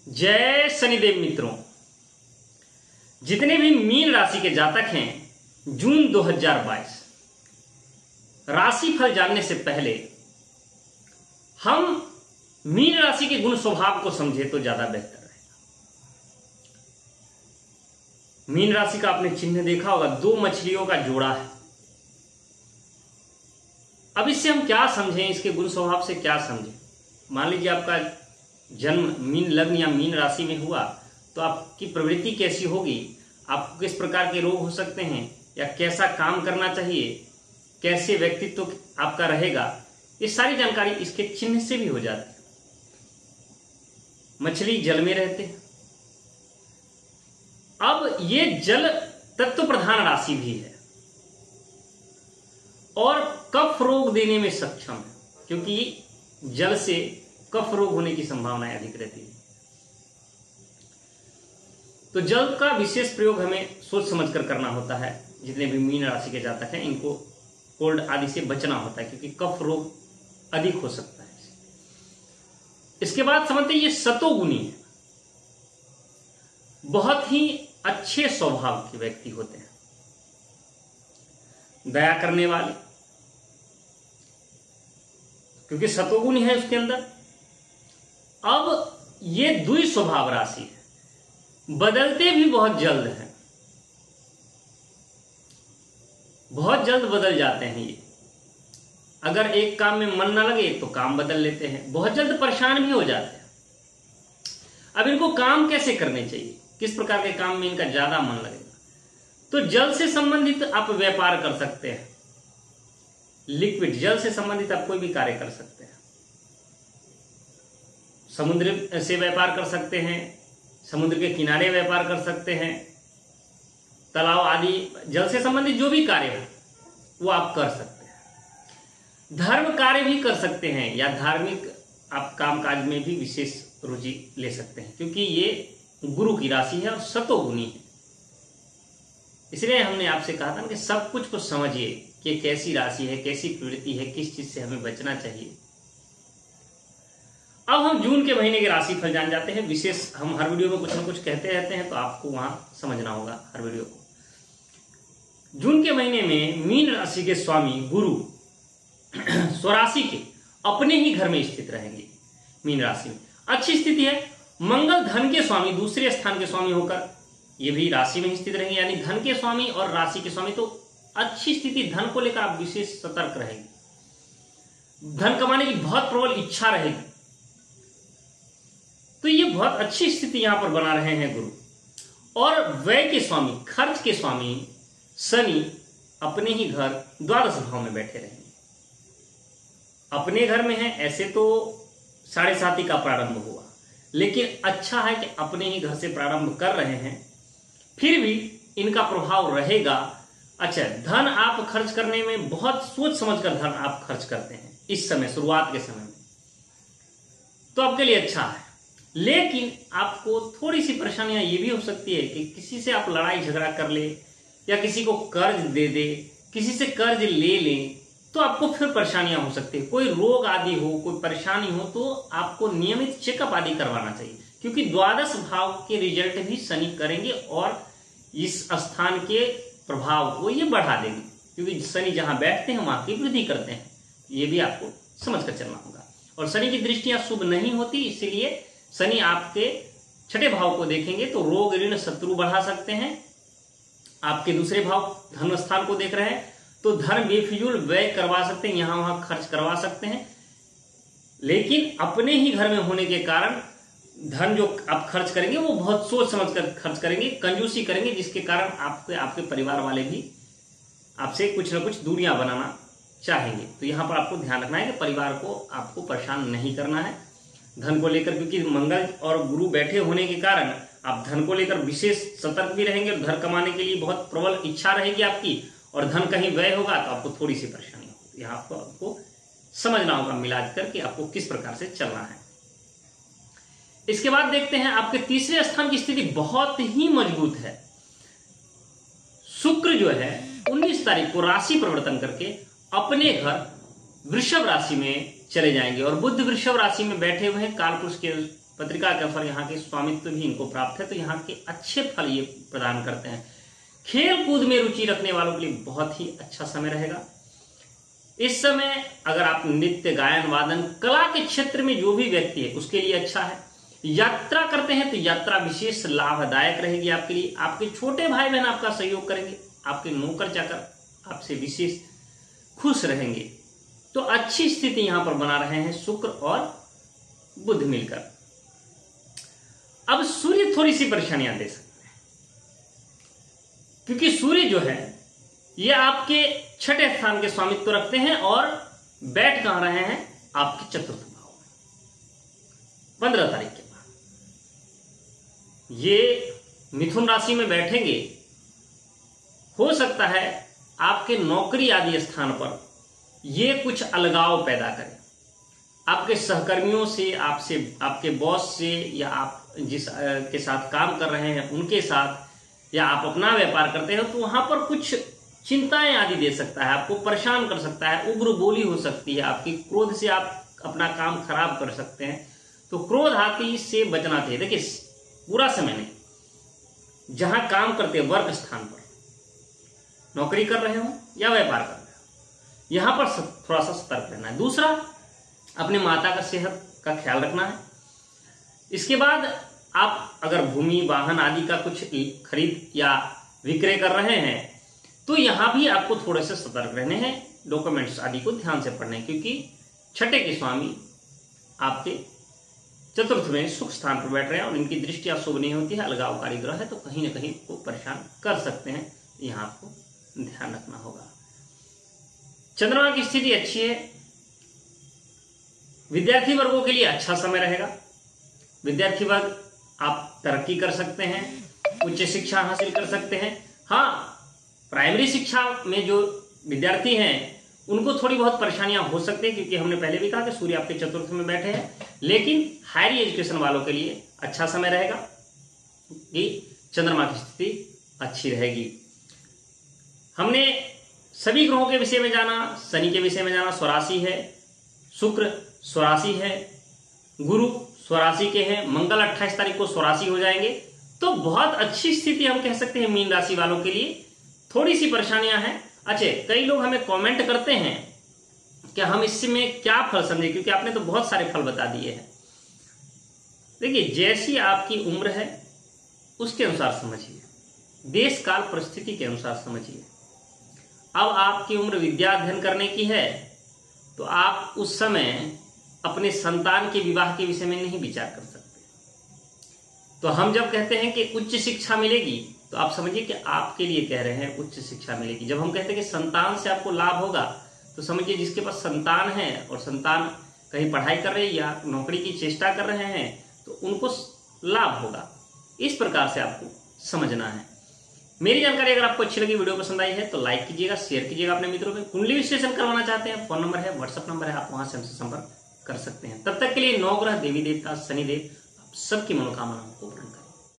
जय शनिदेव मित्रों, जितने भी मीन राशि के जातक हैं जून 2022 राशि फल जानने से पहले हम मीन राशि के गुण स्वभाव को समझे तो ज्यादा बेहतर रहेगा। मीन राशि का आपने चिन्ह देखा होगा, दो मछलियों का जोड़ा है। अब इससे हम क्या समझें, इसके गुण स्वभाव से क्या समझें। मान लीजिए आपका जन्म मीन लग्न या मीन राशि में हुआ तो आपकी प्रवृत्ति कैसी होगी, आपको किस प्रकार के रोग हो सकते हैं या कैसा काम करना चाहिए, कैसे व्यक्तित्व आपका रहेगा, ये सारी जानकारी इसके चिन्ह से भी हो जाती है। मछली जल में रहते हैं। अब ये जल तत्व प्रधान राशि भी है और कफ रोग देने में सक्षम है, क्योंकि जल से कफ रोग होने की संभावनाएं अधिक रहती है। तो जल का विशेष प्रयोग हमें सोच समझकर करना होता है। जितने भी मीन राशि के जातक हैं इनको कोल्ड आदि से बचना होता है, क्योंकि कफ रोग अधिक हो सकता है। इसके बाद समझते हैं ये सतोगुणी है, बहुत ही अच्छे स्वभाव के व्यक्ति होते हैं, दया करने वाले, क्योंकि सतोगुण है उसके अंदर। अब ये द्वि स्वभाव राशि है, बदलते भी बहुत जल्द हैं, बहुत जल्द बदल जाते हैं ये। अगर एक काम में मन ना लगे तो काम बदल लेते हैं, बहुत जल्द परेशान भी हो जाते हैं। अब इनको काम कैसे करने चाहिए, किस प्रकार के काम में इनका ज्यादा मन लगेगा, तो जल से संबंधित आप व्यापार कर सकते हैं। लिक्विड जल से संबंधित आप कोई भी कार्य कर सकते हैं। समुद्र से व्यापार कर सकते हैं, समुद्र के किनारे व्यापार कर सकते हैं, तालाब आदि जल से संबंधित जो भी कार्य है वो आप कर सकते हैं। धर्म कार्य भी कर सकते हैं या धार्मिक आप कामकाज में भी विशेष रुचि ले सकते हैं, क्योंकि ये गुरु की राशि है और सतोगुणी है। इसलिए हमने आपसे कहा था कि सब कुछ को समझिए कि कैसी राशि है, कैसी प्रवृत्ति है, किस चीज से हमें बचना चाहिए। अब हम जून के महीने के राशि फल जान जाते हैं। विशेष हम हर वीडियो में कुछ ना कुछ कहते रहते हैं, तो आपको वहां समझना होगा हर वीडियो को। जून के महीने में मीन राशि के स्वामी गुरु स्वराशि के अपने ही घर में स्थित रहेंगे। मीन राशि में अच्छी स्थिति है। मंगल धन के स्वामी, दूसरे स्थान के स्वामी होकर ये भी राशि में स्थित रहेंगे, यानी धन के स्वामी और राशि के स्वामी। तो अच्छी स्थिति, धन को लेकर आप विशेष सतर्क रहेंगे, धन कमाने की बहुत प्रबल इच्छा रहेगी। तो ये बहुत अच्छी स्थिति यहां पर बना रहे हैं गुरु। और व्यय के स्वामी, खर्च के स्वामी शनि अपने ही घर द्वादश भाव में बैठे रहेंगे। अपने घर में है ऐसे तो 7.5 का प्रारंभ हुआ, लेकिन अच्छा है कि अपने ही घर से प्रारंभ कर रहे हैं, फिर भी इनका प्रभाव रहेगा। अच्छा, धन आप खर्च करने में बहुत सोच समझकर धन आप खर्च करते हैं इस समय, शुरुआत के समय में, तो आपके लिए अच्छा है। लेकिन आपको थोड़ी सी परेशानियां ये भी हो सकती है कि किसी से आप लड़ाई झगड़ा कर ले या किसी को कर्ज दे दे, किसी से कर्ज ले लें, तो आपको फिर परेशानियां हो सकती है। कोई रोग आदि हो, कोई परेशानी हो, तो आपको नियमित चेकअप आदि करवाना चाहिए, क्योंकि द्वादश भाव के रिजल्ट भी शनि करेंगे और इस स्थान के प्रभाव को ये बढ़ा देंगे, क्योंकि शनि जहां बैठते हैं वहां की वृद्धि करते हैं। ये भी आपको समझकर चलना होगा। और शनि की दृष्टियां शुभ नहीं होती, इसीलिए शनि आपके छठे भाव को देखेंगे तो रोग ऋण शत्रु बढ़ा सकते हैं। आपके दूसरे भाव धन स्थान को देख रहे हैं तो धन बेफिजूल व्यय करवा सकते हैं, यहां वहां खर्च करवा सकते हैं। लेकिन अपने ही घर में होने के कारण धन जो आप खर्च करेंगे वो बहुत सोच समझकर खर्च करेंगे, कंजूसी करेंगे, जिसके कारण आपके परिवार वाले भी आपसे कुछ ना कुछ दूरियां बनाना चाहेंगे। तो यहां पर आपको ध्यान रखना है कि परिवार को आपको परेशान नहीं करना है धन को लेकर, क्योंकि मंगल और गुरु बैठे होने के कारण आप धन को लेकर विशेष सतर्क भी रहेंगे। घर कमाने के लिए बहुत प्रबल इच्छा रहेगी आपकी, और धन कहीं व्यय होगा तो आपको थोड़ी सी परेशानी होगी। यहाँ आपको समझना होगा मिलाज करके आपको किस प्रकार से चलना है। इसके बाद देखते हैं आपके तीसरे स्थान की स्थिति बहुत ही मजबूत है। शुक्र जो है 19 तारीख को राशि परिवर्तन करके अपने घर वृषभ राशि में चले जाएंगे, और बुध वृषभ राशि में बैठे हुए हैं कालपुरुष के पत्रिका के अनुसार यहाँ के स्वामित्व भी इनको प्राप्त है, तो यहाँ के अच्छे फल ये प्रदान करते हैं। खेल कूद में रुचि रखने वालों के लिए बहुत ही अच्छा समय रहेगा। इस समय अगर आप नृत्य, गायन, वादन, कला के क्षेत्र में जो भी व्यक्ति है उसके लिए अच्छा है। यात्रा करते हैं तो यात्रा विशेष लाभदायक रहेगी आपके लिए। आपके छोटे भाई बहन आपका सहयोग करेंगे, आपके नौकर चाकर आपसे विशेष खुश रहेंगे। तो अच्छी स्थिति यहां पर बना रहे हैं शुक्र और बुध मिलकर। अब सूर्य थोड़ी सी परेशानियां दे सकते हैं, क्योंकि सूर्य जो है ये आपके छठे स्थान के स्वामित्व रखते हैं और बैठ कहां रहे हैं, आपके चतुर्थ भाव में 15 तारीख के बाद। ये मिथुन राशि में बैठेंगे, हो सकता है आपके नौकरी आदि स्थान पर ये कुछ अलगाव पैदा करें, आपके सहकर्मियों से, आपसे, आपके बॉस से, या आप जिस के साथ काम कर रहे हैं उनके साथ, या आप अपना व्यापार करते हैं तो वहां पर कुछ चिंताएं आदि दे सकता है, आपको परेशान कर सकता है, उग्र बोली हो सकती है आपकी, क्रोध से आप अपना काम खराब कर सकते हैं। तो क्रोध आदि से बचना चाहिए। देखिए पूरा समय नहीं, जहां काम करते हैं वर्क स्थान पर, नौकरी कर रहे हो या व्यापार कर रहे हो, यहां पर थोड़ा सा सतर्क रहना है। दूसरा, अपने माता का सेहत का ख्याल रखना है। इसके बाद आप अगर भूमि, वाहन आदि का कुछ खरीद या विक्रय कर रहे हैं तो यहां भी आपको थोड़े से सतर्क रहने हैं, डॉक्यूमेंट्स आदि को ध्यान से पढ़ने, क्योंकि छठे के स्वामी आपके चतुर्थ में सुख स्थान पर बैठ रहे हैं और इनकी दृष्टियां शुभ नहीं होती है, अलगावकारी ग्रह है, तो कहीं ना कहीं आपको परेशान कर सकते हैं। यहां आपको ध्यान रखना होगा। चंद्रमा की स्थिति अच्छी है, विद्यार्थी वर्गों के लिए अच्छा समय रहेगा। विद्यार्थी वर्ग आप तरक्की कर सकते हैं, उच्च शिक्षा हासिल कर सकते हैं। हाँ, प्राइमरी शिक्षा में जो विद्यार्थी हैं उनको थोड़ी बहुत परेशानियां हो सकती है, क्योंकि हमने पहले भी कहा कि सूर्य आपके चतुर्थ में बैठे हैं। लेकिन हायर एजुकेशन वालों के लिए अच्छा समय रहेगा कि चंद्रमा की स्थिति अच्छी रहेगी। हमने सभी ग्रहों के विषय में जाना, शनि के विषय में जाना, स्वराशि है, शुक्र स्वराशि है, गुरु स्वराशि के हैं, मंगल 28 तारीख को स्वराशि हो जाएंगे। तो बहुत अच्छी स्थिति हम कह सकते हैं मीन राशि वालों के लिए। थोड़ी सी परेशानियां हैं। अच्छा, कई लोग हमें कमेंट करते हैं कि हम इसमें क्या फल समझे, क्योंकि आपने तो बहुत सारे फल बता दिए हैं। देखिए, जैसी आपकी उम्र है उसके अनुसार समझिए, देश काल परिस्थिति के अनुसार समझिए। अब आपकी उम्र विद्या अध्ययन करने की है तो आप उस समय अपने संतान के विवाह के विषय में नहीं विचार कर सकते। तो हम जब कहते हैं कि उच्च शिक्षा मिलेगी तो आप समझिए कि आपके लिए कह रहे हैं उच्च शिक्षा मिलेगी। जब हम कहते हैं कि संतान से आपको लाभ होगा तो समझिए जिसके पास संतान है और संतान कहीं पढ़ाई कर रहे हैं या नौकरी की चेष्टा कर रहे हैं तो उनको लाभ होगा। इस प्रकार से आपको समझना है। मेरी जानकारी अगर आपको अच्छी लगी, वीडियो पसंद आई है तो लाइक कीजिएगा, शेयर कीजिएगा अपने मित्रों में। कुंडली विश्लेषण करवाना चाहते हैं, फोन नंबर है, व्हाट्सएप नंबर है, आप वहां से हमसे संपर्क कर सकते हैं। तब तक के लिए नवग्रह, देवी देवता, शनिदेव आप सबकी मनोकामनाओं को पूर्ण करें।